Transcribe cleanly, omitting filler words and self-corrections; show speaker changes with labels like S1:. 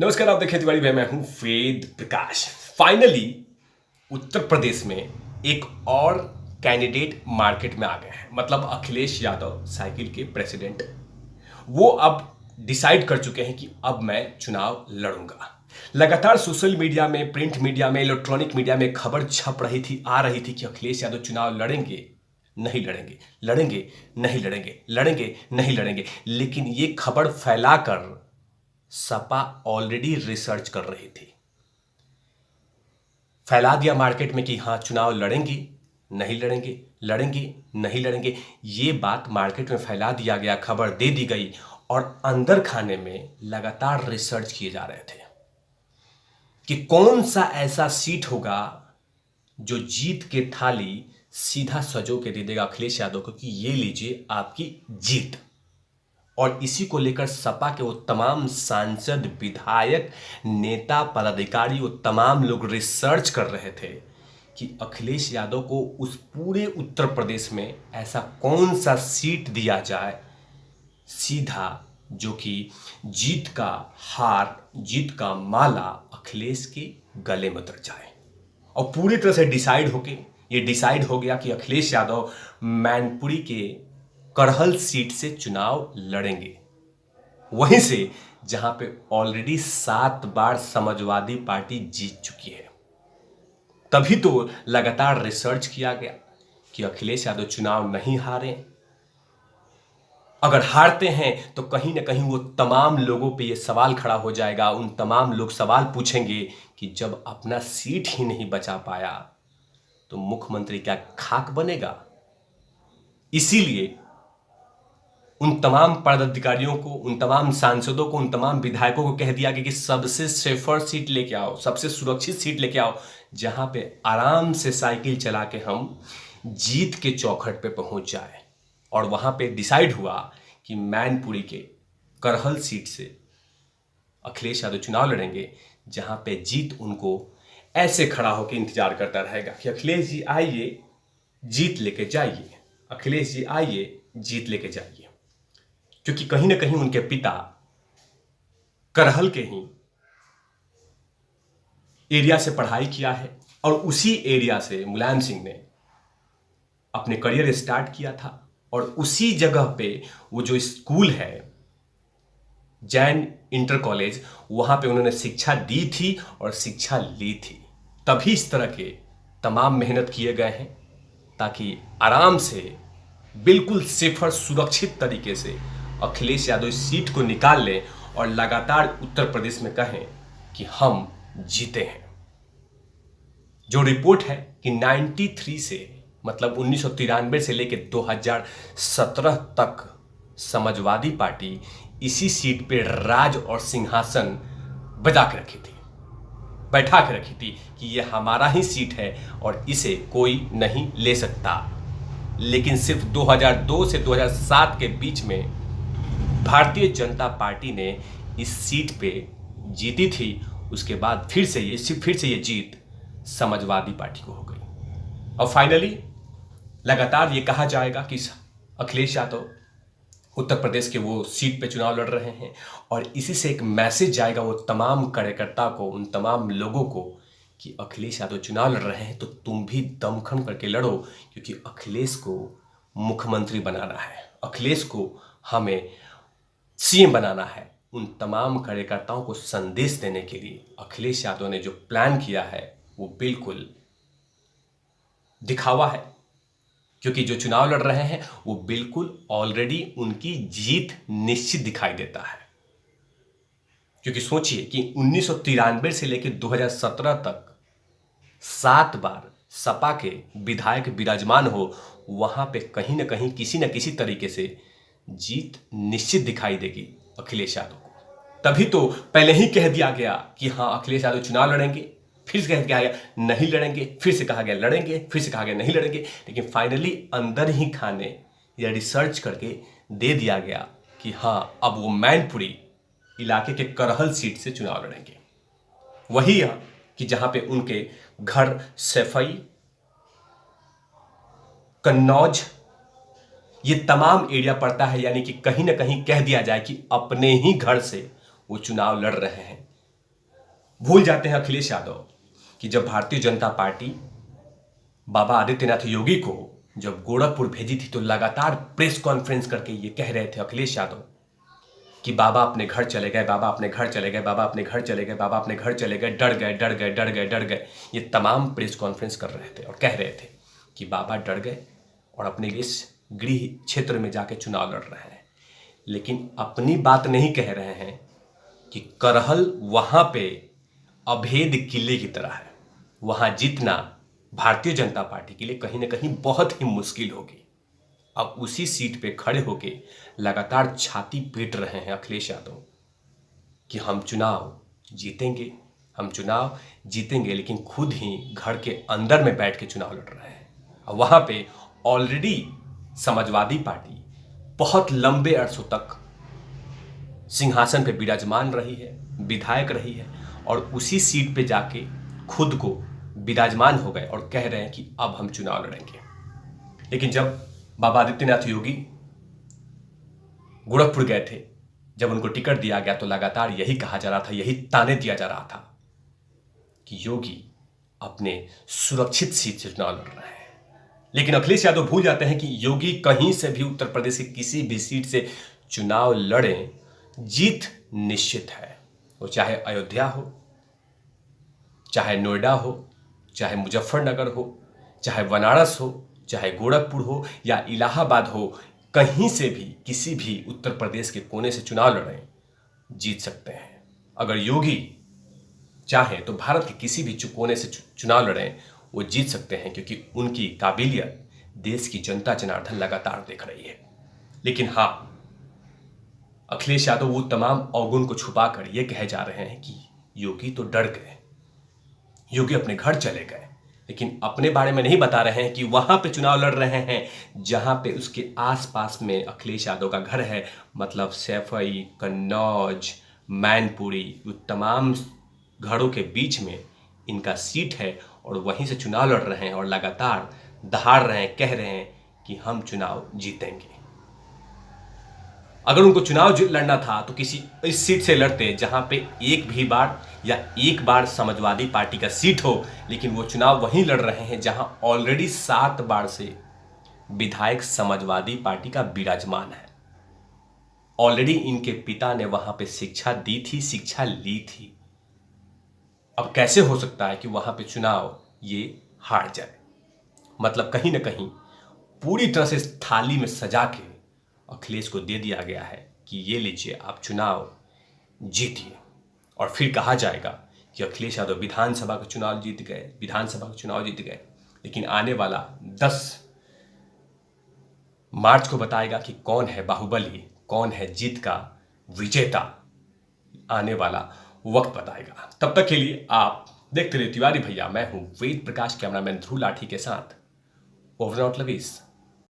S1: नमस्कार, आप देखें तिवारी भाई, मैं हूं वेद प्रकाश। फाइनली उत्तर प्रदेश में एक और कैंडिडेट मार्केट में आ गए हैं। मतलब अखिलेश यादव, साइकिल के प्रेसिडेंट, वो अब डिसाइड कर चुके हैं कि अब मैं चुनाव लड़ूंगा। लगातार सोशल मीडिया में, प्रिंट मीडिया में, इलेक्ट्रॉनिक मीडिया में खबर छप रही थी, आ रही थी कि अखिलेश यादव चुनाव लड़ेंगे, नहीं लड़ेंगे, लड़ेंगे, नहीं लड़ेंगे, लड़ेंगे, नहीं लड़ेंगे। लेकिन ये खबर फैलाकर सपा ऑलरेडी रिसर्च कर रही थी, फैला दिया मार्केट में कि हाँ चुनाव लड़ेंगी, नहीं लड़ेंगे, लड़ेंगे, नहीं लड़ेंगे। ये बात मार्केट में फैला दिया गया, खबर दे दी गई और अंदर खाने में लगातार रिसर्च किए जा रहे थे कि कौन सा ऐसा सीट होगा जो जीत के थाली सीधा सजो के दे देगा अखिलेश यादव को कि ये लीजिए आपकी जीत। और इसी को लेकर सपा के वो तमाम सांसद, विधायक, नेता, पदाधिकारी, वो तमाम लोग रिसर्च कर रहे थे कि अखिलेश यादव को उस पूरे उत्तर प्रदेश में ऐसा कौन सा सीट दिया जाए सीधा, जो कि जीत का हार, जीत का माला अखिलेश के गले में उतर जाए। और पूरी तरह से ये डिसाइड हो गया कि अखिलेश यादव मैनपुरी के करहल सीट से चुनाव लड़ेंगे, वहीं से जहां पे ऑलरेडी 7 बार समाजवादी पार्टी जीत चुकी है। तभी तो लगातार रिसर्च किया गया कि अखिलेश यादव चुनाव नहीं हारे। अगर हारते हैं तो कहीं ना कहीं वो तमाम लोगों पे ये सवाल खड़ा हो जाएगा, उन तमाम लोग सवाल पूछेंगे कि जब अपना सीट ही नहीं बचा पाया तो मुख्यमंत्री क्या खाक बनेगा। इसीलिए उन तमाम पदाधिकारियों को, उन तमाम सांसदों को, उन तमाम विधायकों को कह दिया कि सबसे सेफर सीट लेके आओ, सबसे सुरक्षित सीट लेके आओ, जहां पे आराम से साइकिल चला के हम जीत के चौखट पे पहुंच जाए। और वहां पे डिसाइड हुआ कि मैनपुरी के करहल सीट से अखिलेश यादव चुनाव लड़ेंगे, जहां पे जीत उनको ऐसे खड़ा होकर इंतजार करता रहेगा कि अखिलेश जी आइए, जीत लेके जाइए, अखिलेश जी आइए, जीत लेके जाइए। क्योंकि कहीं ना कहीं उनके पिता करहल के ही एरिया से पढ़ाई किया है और उसी एरिया से मुलायम सिंह ने अपने करियर स्टार्ट किया था। और उसी जगह पे वो जो स्कूल है, जैन इंटर कॉलेज, वहां पे उन्होंने शिक्षा दी थी और शिक्षा ली थी। तभी इस तरह के तमाम मेहनत किए गए हैं ताकि आराम से, बिल्कुल सेफर, सुरक्षित तरीके से अखिलेश यादव इस सीट को निकाल लें और लगातार उत्तर प्रदेश में कहें कि हम जीते हैं। जो रिपोर्ट है कि 93 से, मतलब 1993 से लेकर 2017 तक समाजवादी पार्टी इसी सीट पे राज और सिंहासन बजा के रखी थी, बैठा के रखी थी कि ये हमारा ही सीट है और इसे कोई नहीं ले सकता। लेकिन सिर्फ 2002 से 2007 के बीच में भारतीय जनता पार्टी ने इस सीट पे जीती थी। उसके बाद फिर से ये जीत समाजवादी पार्टी को हो गई। और फाइनली लगातार ये कहा जाएगा कि अखिलेश यादव उत्तर प्रदेश के वो सीट पे चुनाव लड़ रहे हैं और इसी से एक मैसेज जाएगा वो तमाम कार्यकर्ता को, उन तमाम लोगों को कि अखिलेश यादव चुनाव लड़ रहे हैं तो तुम भी दमखम करके लड़ो, क्योंकि अखिलेश को मुख्यमंत्री बनाना है, अखिलेश को हमें सीएम बनाना है। उन तमाम कार्यकर्ताओं को संदेश देने के लिए अखिलेश यादव ने जो प्लान किया है वो बिल्कुल दिखावा है, क्योंकि जो चुनाव लड़ रहे हैं वो बिल्कुल ऑलरेडी उनकी जीत निश्चित दिखाई देता है। क्योंकि सोचिए कि 1993 से लेकर 2017 तक 7 बार सपा के विधायक विराजमान हो, वहां पे कहीं ना कहीं किसी न किसी तरीके से जीत निश्चित दिखाई देगी अखिलेश यादव को। तभी तो पहले ही कह दिया गया कि हाँ अखिलेश यादव चुनाव लड़ेंगे, फिर से कह दिया गया नहीं लड़ेंगे, फिर से कहा गया लड़ेंगे, फिर से कहा गया नहीं लड़ेंगे। लेकिन फाइनली अंदर ही खाने या रिसर्च करके दे दिया गया कि हाँ अब वो मैनपुरी इलाके के करहल सीट से चुनाव लड़ेंगे। वही कि जहां पे उनके घर सैफई, कन्नौज, ये तमाम एरिया पड़ता है। यानी कि कहीं ना कहीं कह दिया जाए कि अपने ही घर से वो चुनाव लड़ रहे हैं। भूल जाते हैं अखिलेश यादव कि जब भारतीय जनता पार्टी बाबा आदित्यनाथ योगी को जब गोरखपुर भेजी थी तो लगातार प्रेस कॉन्फ्रेंस करके ये कह रहे थे अखिलेश यादव कि बाबा अपने घर चले गए, बाबा अपने घर चले गए, बाबा अपने घर चले गए, बाबा अपने घर चले गए, डर गए डर गए डर गए डर गए। ये तमाम प्रेस कॉन्फ्रेंस कर रहे थे और कह रहे थे कि बाबा डर गए और अपने इस गृह क्षेत्र में जाके चुनाव लड़ रहे हैं, लेकिन अपनी बात नहीं कह रहे हैं कि करहल वहां पे अभेद किले की तरह है, वहां जीतना भारतीय जनता पार्टी के लिए कहीं ना कहीं बहुत ही मुश्किल होगी। अब उसी सीट पे खड़े होके लगातार छाती पीट रहे हैं अखिलेश यादव कि हम चुनाव जीतेंगे, हम चुनाव जीतेंगे, लेकिन खुद ही घर के अंदर में बैठ के चुनाव लड़ रहे हैं। और वहां पे ऑलरेडी समाजवादी पार्टी बहुत लंबे अरसों तक सिंहासन पे विराजमान रही है, विधायक रही है, और उसी सीट पे जाके खुद को विराजमान हो गए और कह रहे हैं कि अब हम चुनाव लड़ेंगे। लेकिन जब बाबा आदित्यनाथ योगी गोरखपुर गए थे, जब उनको टिकट दिया गया तो लगातार यही कहा जा रहा था, यही ताने दिया जा रहा था कि योगी अपने सुरक्षित सीट से चुनाव लड़ रहे हैं। लेकिन अखिलेश यादव भूल जाते हैं कि योगी कहीं से भी उत्तर प्रदेश की किसी भी सीट से चुनाव लड़ें, जीत निश्चित है। वो चाहे अयोध्या हो, चाहे नोएडा हो, चाहे मुजफ्फरनगर हो, चाहे बनारस हो, चाहे गोरखपुर हो या इलाहाबाद हो, कहीं से भी किसी भी उत्तर प्रदेश के कोने से चुनाव लड़ें, जीत सकते हैं। अगर योगी चाहे तो भारत के किसी भी कोने से चुनाव लड़ें, वो जीत सकते हैं, क्योंकि उनकी काबिलियत देश की जनता जनार्दन लगातार देख रही है। लेकिन हाँ, अखिलेश यादव वो तमाम अवगुण को छुपाकर ये कहे जा रहे हैं कि योगी तो डर गए, योगी अपने घर चले गए, लेकिन अपने बारे में नहीं बता रहे हैं कि वहां पे चुनाव लड़ रहे हैं जहां पे उसके आसपास में अखिलेश यादव का घर है, मतलब सैफई, कन्नौज, मैनपुरी, वो तमाम घरों के बीच में इनका सीट है और वहीं से चुनाव लड़ रहे हैं और लगातार दहाड़ रहे हैं, कह रहे हैं कि हम चुनाव जीतेंगे। अगर उनको चुनाव लड़ना था तो किसी इस सीट से लड़ते जहां पे एक बार समाजवादी पार्टी का सीट हो, लेकिन वो चुनाव वहीं लड़ रहे हैं जहां ऑलरेडी 7 बार से विधायक समाजवादी पार्टी का विराजमान है। ऑलरेडी इनके पिता ने वहां पे शिक्षा दी थी, शिक्षा ली थी। अब कैसे हो सकता है कि वहां पे चुनाव ये हार जाए? मतलब कहीं ना कहीं पूरी तरह से इस थाली में सजा के अखिलेश को दे दिया गया है कि ये लीजिए, आप चुनाव जीतिए, और फिर कहा जाएगा कि अखिलेश यादव विधानसभा का चुनाव जीत गए। लेकिन आने वाला 10 मार्च को बताएगा कि कौन है बाहुबली, कौन है जीत का विजेता। आने वाला वक्त बताएगा। तब तक के लिए आप देखते रहिए तिवारी भैया। मैं हूं वेद प्रकाश, कैमरामैन ध्रुव लाठी के साथ। Over out lovies.